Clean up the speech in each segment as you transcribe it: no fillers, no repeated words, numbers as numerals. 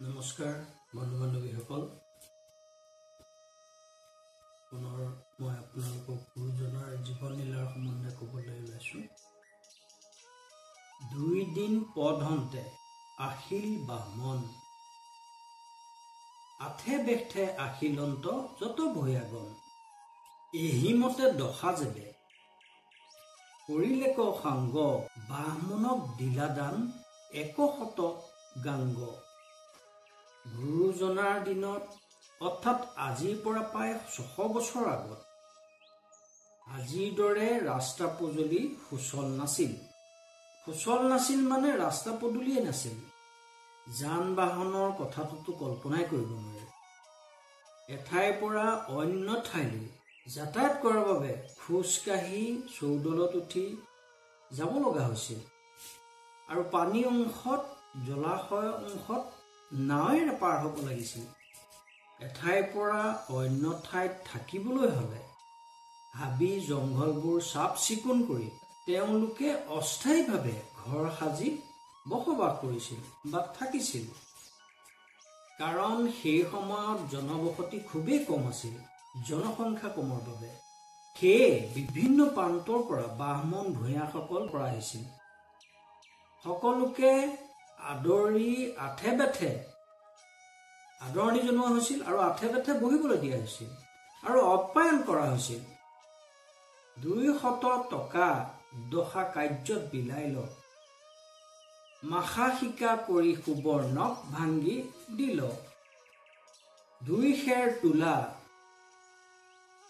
নমস্কাৰ বন্ধু বান্ধৱীসকল পুনৰ মই আপোনালোকক গুৰুজনাৰ জীৱনলীলাৰ সম্বন্ধে ক'বলৈ ওলাইছোঁ। 2 দিন পধন্তে আহিল বাহ্মণ আঠে বেঠে আহিলন্ত যত ভয়াগম এহিমতে দশা যেবে কৰিলেক সাংগ বাহ্মণক দিলা দান 100 গাংগ। গুৰুজনাৰ দিনত অৰ্থাৎ আজিৰ পৰা প্ৰায় 600 বছৰ আগত আজিৰ দৰে ৰাস্তা পদূলি সুচল নাছিল মানে ৰাস্তা পদূলিয়ে নাছিল। যান বাহনৰ কথাটোতো কল্পনাই কৰিব নোৱাৰে। এঠাইৰ পৰা অন্য ঠাইলৈ যাতায়াত কৰাৰ বাবে খোজকাঢ়ি চৌদলত উঠি যাব লগা হৈছিল আৰু পানী অংশত জলাশয় অংশত নাৱেৰে পাৰ হ'ব লাগিছিল। এঠাইৰ পৰা অন্য ঠাইত থাকিবলৈ হ'লে হাবি জংঘলবোৰ চাফ চিকুণ কৰি তেওঁলোকে অস্থায়ীভাৱে ঘৰ সাজি বসবাস কৰিছিল বা থাকিছিল। কাৰণ সেই সময়ত জনবসতি খুবেই কম আছিল, জনসংখ্যা কমৰ বাবে। সেয়ে বিভিন্ন প্ৰান্তৰ পৰা বাহ্মণ ভূঞাসকল পৰা আহিছিল। সকলোকে আদৰি আঠে বেঠে আদৰণি জনোৱা হৈছিল আৰু আঠে বেঠে বহিবলৈ দিয়া হৈছিল আৰু আপ্যায়ন কৰা হৈছিল। 200 টকা দশা কাৰ্যত বিলাই ল মাখা শিকা কৰি সুবৰ্ণক ভাঙ্গি দিল 2 খেৰ তোলা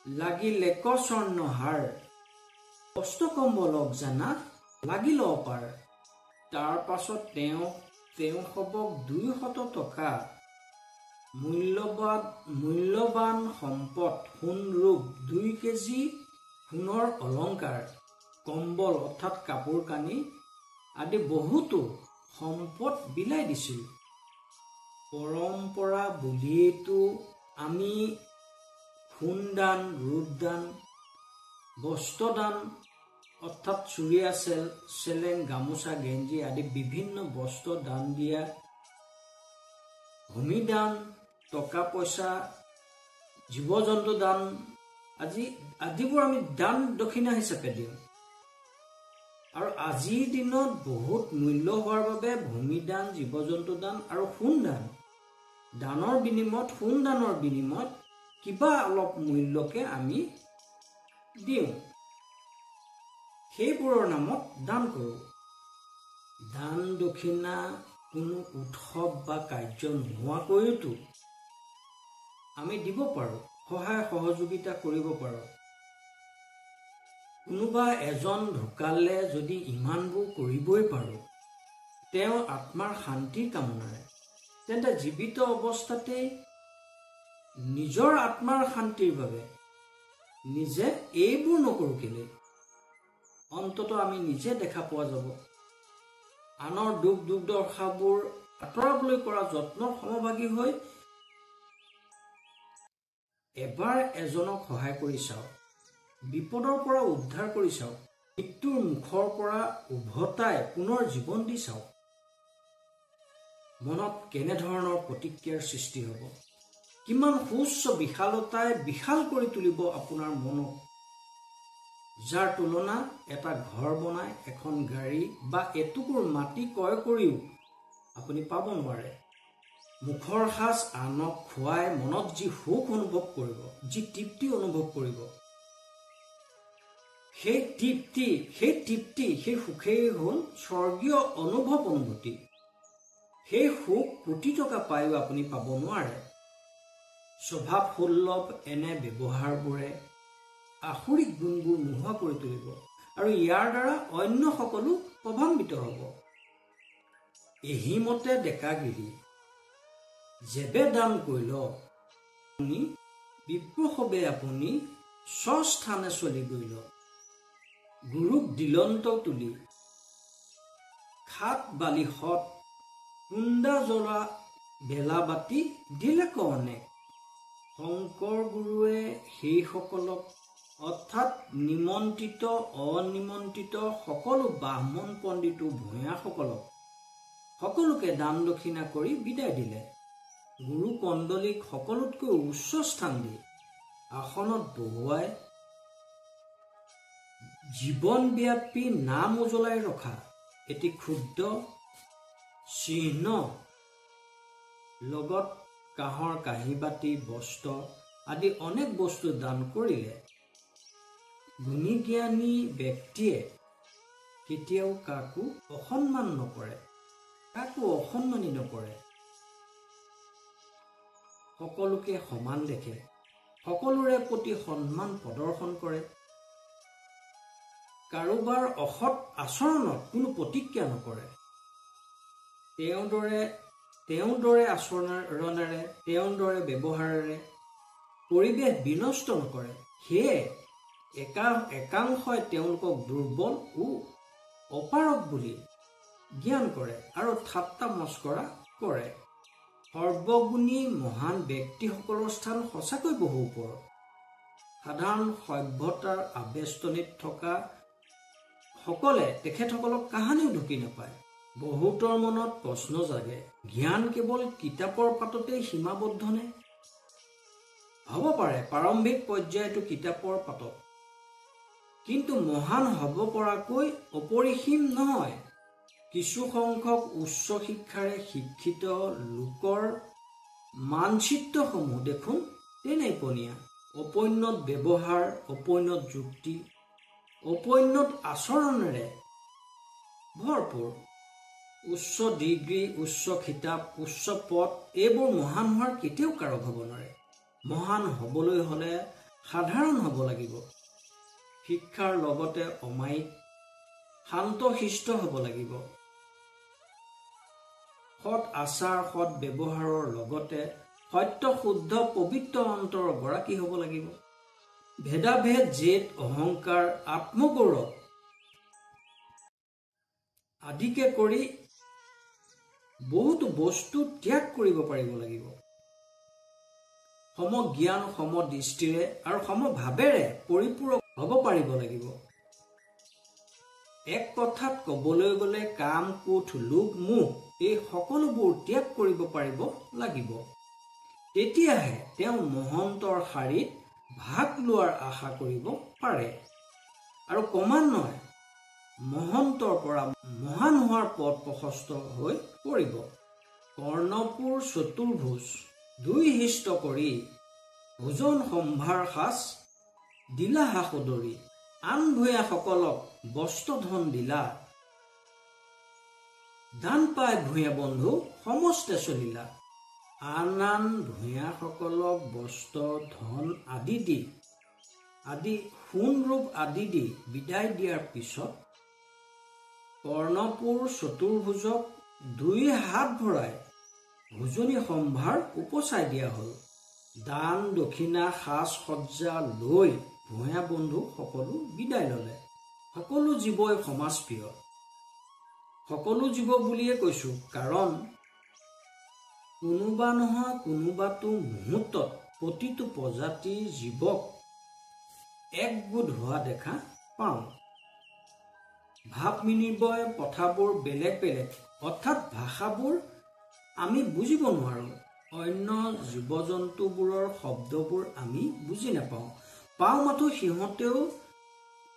লাগিল 1 স্বৰ্ণহাৰ বস্ত্ৰ কম্বলক জানা লাগিল অপাৰ। তাৰ পাছত তেওঁ হবক 200 টকা মূল্যবান সম্পদ সোণ ৰূপ 2 কেজি সোণৰ অলংকাৰ কম্বল অৰ্থাৎ কাপোৰ কানি আদি বহুতো সম্পদ বিলাই দিছিল। পৰম্পৰা বুলিয়েতো আমি সোণদান ৰূপদান বস্ত্ৰদান অৰ্থাৎ চুৰিয়া চেলেং গামোচা গেঞ্জি আদি বিভিন্ন বস্ত্ৰ দান দিয়া, ভূমিদান টকা পইচা জীৱ জন্তু দান আদিবোৰ আমি দান দক্ষিণা হিচাপে দিওঁ। আৰু আজিৰ দিনত বহুত মূল্য হোৱাৰ বাবে ভূমিদান জীৱ জন্তু দান আৰু সোণদানৰ বিনিময়ত কিবা অলপ মূল্যকে আমি দিওঁ, সেইবোৰৰ নামত দান কৰোঁ। দান দক্ষিণা কোনো উৎসৱ বা কাৰ্য নোহোৱাকৈতো আমি দিব পাৰোঁ, সহায় সহযোগিতা কৰিব পাৰোঁ। কোনোবা এজন ঢুকালে যদি ইমানবোৰ কৰিবই পাৰোঁ তেওঁ আত্মাৰ শান্তিৰ কামনাৰে, তেন্তে জীৱিত অৱস্থাতেই নিজৰ আত্মাৰ শান্তিৰ বাবে নিজে এইবোৰ নকৰোঁ কেলে? অন্ততঃ আমি নিজে দেখা পোৱা যাব। আনৰ দুখ দুৰ্দশাবোৰ আঁতৰাবলৈ কৰা যত্নৰ সমভাগী হৈ এবাৰ এজনক সহায় কৰি চাওক, বিপদৰ পৰা উদ্ধাৰ কৰি চাওক, মৃত্যুৰ মুখৰ পৰা উভতাই পুনৰ জীৱন দি চাওক। মনত কেনেধৰণৰ প্ৰতিক্ৰিয়াৰ সৃষ্টি হ'ব, কিমান সুউচ্চ বিশালতাই বিশাল কৰি তুলিব আপোনাৰ মনক, যাৰ তুলনা এটা ঘৰ বনাই এখন গাড়ী বা এটুকুৰ মাটি ক্ৰয় কৰিও আপুনি পাব নোৱাৰে। মুখৰ সাজ আনক খুৱাই মনত যি সুখ অনুভৱ কৰিব, যি তৃপ্তি অনুভৱ কৰিব, সেই সুখেই হ'ল স্বৰ্গীয় অনুভূতি। সেই সুখ কোটি টকা পায়ো আপুনি পাব নোৱাৰে। স্বভাৱ সুলভ এনে ব্যৱহাৰবোৰে আসুৰিক গুণবোৰ নোহোৱা কৰি তুলিব আৰু ইয়াৰ দ্বাৰা অন্য সকলো প্ৰভাৱান্বিত হ'ব। এহিমতে ডেকাগিৰি যেবে দান কৰিল বিপ্ৰসৱে আপুনি স্বস্থানে চলি গৈল। গুৰুক দিলন্ত তুলি খাত বালিহত কুন্দা জ্বলা বেলা বাতি দিলে কণে। শংকৰ গুৰুৱে সেইসকলক অৰ্থাৎ নিমন্ত্ৰিত অনিমন্ত্ৰিত সকলো বাহ্মণ পণ্ডিত ভূঞাসকলক সকলোকে দান দক্ষিণা কৰি বিদায় দিলে। গুৰু কণ্ডলীক সকলোতকৈ উচ্চ স্থান দি আসনত বহুৱাই জীৱনব্যাপী নাম উজ্বলাই ৰখা এটি ক্ষুদ্ৰ চিহ্ন লগত কাঁহৰ কাঁহী বাতি বস্ত্ৰ আদি অনেক বস্তু দান কৰিলে গুণী জ্ঞানী ব্যক্তিয়ে কেতিয়াও কাকো অসন্মান নকৰে, কাকো অসন্মানী নকৰে, সকলোকে সমান দেখে, সকলোৰে প্ৰতি সন্মান প্ৰদৰ্শন কৰে, কাৰোবাৰ অসৎ আচৰণত কোনো প্ৰতিক্ৰিয়া নকৰে, তেওঁৰ দৰে আচৰণেৰে তেওঁৰ দৰে ব্যৱহাৰেৰে পৰিৱেশ বিনষ্ট নকৰে। সেয়ে একাংশই তেওঁলোকক দুৰ্বল ও অপাৰক বুলি জ্ঞান কৰে আৰু ঠাট্টা মস্কৰা কৰে। সৰ্বগুণী মহান ব্যক্তিসকলৰ স্থান সঁচাকৈ বহু ওপৰত। সাধাৰণ সভ্যতাৰ আবেষ্টনীত থকা সকলে তেখেতসকলক কাহানিও ঢুকি নাপায়। বহুতৰ মনত প্ৰশ্ন জাগে, জ্ঞান কেৱল কিতাপৰ পাততেই সীমাবদ্ধ নে? হ'ব পাৰে প্ৰাৰম্ভিক পৰ্যায়টো কিতাপৰ পাতত, কিন্তু মহান হ'ব পৰাকৈ অপৰিসীম নহয়। কিছু সংখ্যক উচ্চ শিক্ষাৰে শিক্ষিত লোকৰ মানচিত্ৰসমূহ দেখোন তেনেপনীয়া। অপৌন্নত ব্যৱহাৰ, অপৌন্নত যুক্তি, অপৌন্নত আচৰণেৰে ভৰপূৰ। উচ্চ ডিগ্ৰী, উচ্চ খিতাপ, উচ্চ পদ এইবোৰ মহান হোৱাৰ কেতিয়াও কাৰক হ'ব নোৱাৰে। মহান হ'বলৈ হ'লে সাধাৰণ হ'ব লাগিব। শিক্ষাৰ লগতে অমায়িক, শান্তশিষ্ট হ'ব লাগিব। সৎ আচাৰ, সৎ ব্যৱহাৰৰ লগতে সত্য শুদ্ধ পবিত্ৰ অন্তৰৰ গৰাকী হ'ব লাগিব। ভেদাভেদ, জেদ, অহংকাৰ, আত্মগৌৰৱ আদিকে কৰি বহুতো বস্তু ত্যাগ কৰিব পাৰিব লাগিব। সমজ্ঞান, সমদৃষ্টিৰে আৰু সমভাৱেৰে পৰিপূৰক হ'ব পাৰিব লাগিব। এক কথাত ক'বলৈ গ'লে কাম, ক্ৰোধ, লোভ, মোহ এই সকলোবোৰ ত্যাগ কৰিব পাৰিব লাগিব। তেতিয়াহে তেওঁ মহন্তৰ শাৰীত ভাগ লোৱাৰ আশা কৰিব পাৰে আৰু ক্ৰমান্বয়ে মহন্তৰ পৰা মহান হোৱাৰ পথ প্ৰশস্ত হৈ পৰিব। কৰ্ণপুৰ চতুৰ্ভুজ দুই হৃষ্ট কৰি ভোজন সম্ভাৰ সাজ দিলা হা সদৰি, আন ভূঞাসকলক বস্ত্ৰ ধন দিলা, দান পাই ভূঞা বন্ধু সমস্তে চলিলা। আন আন ভূঞাসকলক বস্ত্ৰ ধন আদি সোণ ৰূপ আদি দি বিদায় দিয়াৰ পিছত কৰ্ণপুৰ চতুৰ্ভুজক দুই হাত ভৰাই ভোজনী সম্ভাৰ উপচাই দিয়া হ'ল। দান দক্ষিণা সাজ সজ্জা লৈ ভূঞা বন্ধু সকলো বিদায় ল'লে। সকলো জীৱই সমাজপ্ৰিয়। সকলো জীৱ বুলিয়ে কৈছো, কাৰণ কোনোবা নহয় কোনোবাটো মুহূৰ্তত প্ৰতিটো প্ৰজাতিৰ জীৱক একগোট হোৱা দেখা পাওঁ। ভাৱ বিনিময় প্ৰথাবোৰ বেলেগ বেলেগ, অৰ্থাৎ ভাষাবোৰ আমি বুজিব নোৱাৰো। অন্য জীৱ জন্তুবোৰৰ শব্দবোৰ আমি বুজি নাপাওঁ। পাওঁ মাথো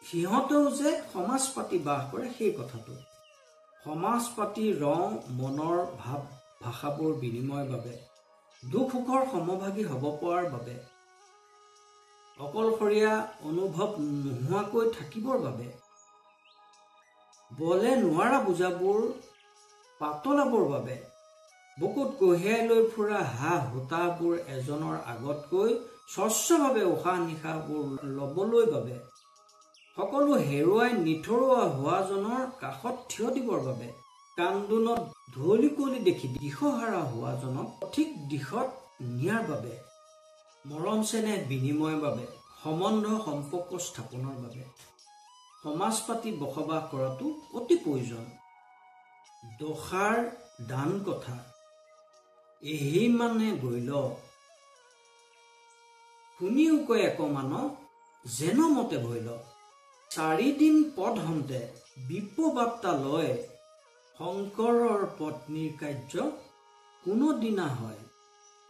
সিহঁতেও যে সমাজ পাতি বাস কৰে সেই কথাটো। সমাজ পাতি ৰং মনৰ ভাৱ ভাষাবোৰ বিনিময়ৰ বাবে, দুখ সুখৰ সমভাগী হ'ব পৰাৰ বাবে, অকলশৰীয়া অনুভৱ নোহোৱাকৈ থাকিবৰ বাবে, বলে নোৱাৰা বুজাবোৰ পাতলাবৰ বাবে, বুকুত কঢ়িয়াই লৈ ফুৰা হাঁহ হুতাবোৰ এজনৰ আগতকৈ স্বচ্ছভাৱে উশাহ নিশাহবোৰ ল'বলৈ বাবে, সকলো হেৰুৱাই নিথৰুৱা হোৱাজনৰ কাষত থিয় দিবৰ বাবে, কান্দোনত ধুঁৱলি কুঁৱলি দেখি দিশহাৰা হোৱাজনক সঠিক দিশত নিয়াৰ বাবে, মৰম চেনেহ বিনিময়ৰ বাবে, সম্বন্ধ সম্পৰ্ক স্থাপনৰ বাবে সমাজ পাতি বসবাস কৰাটো অতি প্ৰয়োজন। দশাৰ দান কথা এহি মানে গৈল, শুনিও কয় একমান যেন মতে ভৈল। 4 দিন পদ হন্তে বিপ্ৰবাৰ্তা লয়, শংকৰৰ পত্নীৰ কাৰ্য কোনোদিনা হয়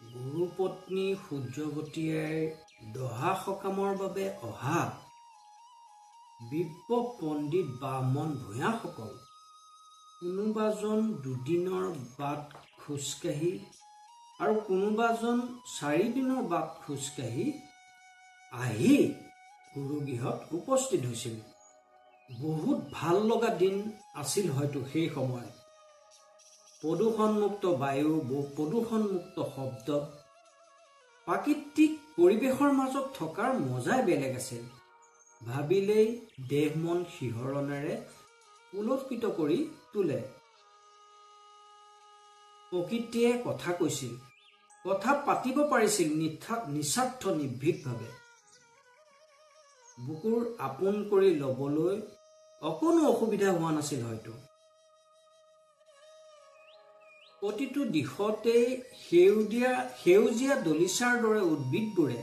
গুৰুপত্নী সূৰ্যৱতীয়ে দহা সকামৰ বাবে অহা বিপ্ৰ পণ্ডিত বামন ভূঞাসকল কোনোবাজন দুদিনৰ বাট খোজকাঢ়ি আৰু কোনোবাজন 4 দিনৰ বাট খোজকাঢ়ি আহি গুৰুগৃহত উপস্থিত হৈছিল। বহুত ভাল লগা দিন আছিল হয়তো সেই সময়ত। প্ৰদূষণমুক্ত বায়ু, প্ৰদূষণমুক্ত শব্দ, প্ৰাকৃতিক পৰিৱেশৰ মাজত থকাৰ মজাই বেলেগ আছিল। ভাবিলেই দেহ মন শিহৰণেৰে পুলকিত কৰি তোলে। প্ৰকৃতিয়ে কথা কৈছিল, কথা পাতিব পাৰিছিল নিস্বাৰ্থ নিৰ্ভীকভাৱে। বুকুৰ আপোন কৰি ল'বলৈ অকণো অসুবিধা হোৱা নাছিল হয়তো। প্ৰতিটো দিশতেই সেউজীয়া দলিচাৰ দৰে উদ্ভিদবোৰে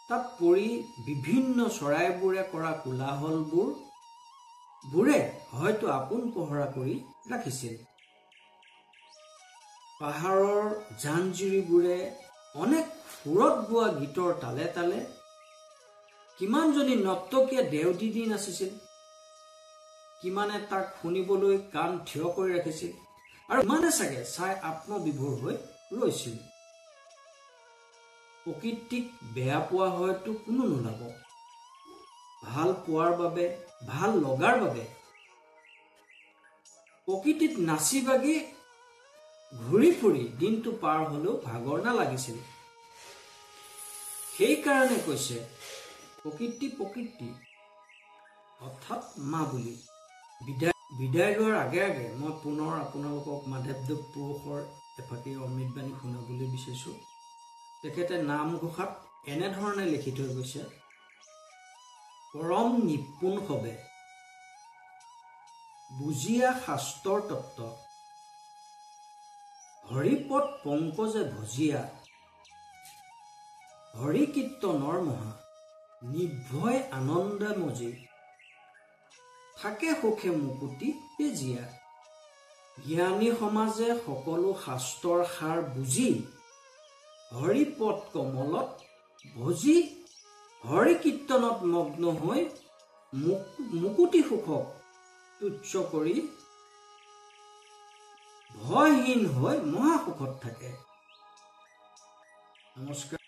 তাত পৰি বিভিন্ন চৰাইবোৰে কৰা কোলাহলবোৰে হয়তো আপোন পহৰা কৰি ৰাখিছিল। পাহাৰৰ জান-জুৰিবোৰে অনেক সুৰত গোৱা গীতৰ তালে তালে কিমানজনী নৰ্তকীয়ে দেও দি নাচিছিল, কিমানে তাক শুনিবলৈ কাণ থিয় কৰি ৰাখিছিল আৰু ইমানে চাগে চাই আত্মবিভোৰ হৈ ৰৈছিল। প্ৰকৃতিক বেয়া পোৱা হয়তো কোনো নোলাব, ভাল পোৱাৰ বাবে, ভাল লগাৰ বাবে প্ৰকৃতিত নাচি বাগি ঘূৰি ফুৰি দিনটো পাৰ হলেও ভাগৰ নালাগিছিল। সেইকাৰণে কৈছে প্ৰকৃতি প্ৰকৃতি অৰ্থাৎ মা বুলি। বিদায় লোৱাৰ আগে আগে মই পুনৰ আপোনালোকক মাধৱদেৱ পুৰুষৰ এফাকি অমৃত বাণী শুনাবলৈ বিচাৰিছোঁ। তেখেতে নামঘোষাত এনেধৰণে লিখি থৈ গৈছে, পৰম নিপুণ হবে বুজিয়া শাস্ত্ৰৰ তত্ত্ব, হৰিপদ পংকজে ভজিয়া, হৰি কীৰ্তনৰ মহা, নিৰ্ভয় আনন্দে মজি, থাকে সুখে মুকুতি তেজিয়া। জ্ঞানী সমাজে সকলো শাস্ত্ৰৰ সাৰ বুজি, হৰিপদ কমলত ভজি, হৰি কীৰ্তনত মগ্ন হৈ মুকুতি সুখক তুচ্ছ কৰি ভয়হীন হৈ মহাসুখত থাকে। নমস্কাৰ।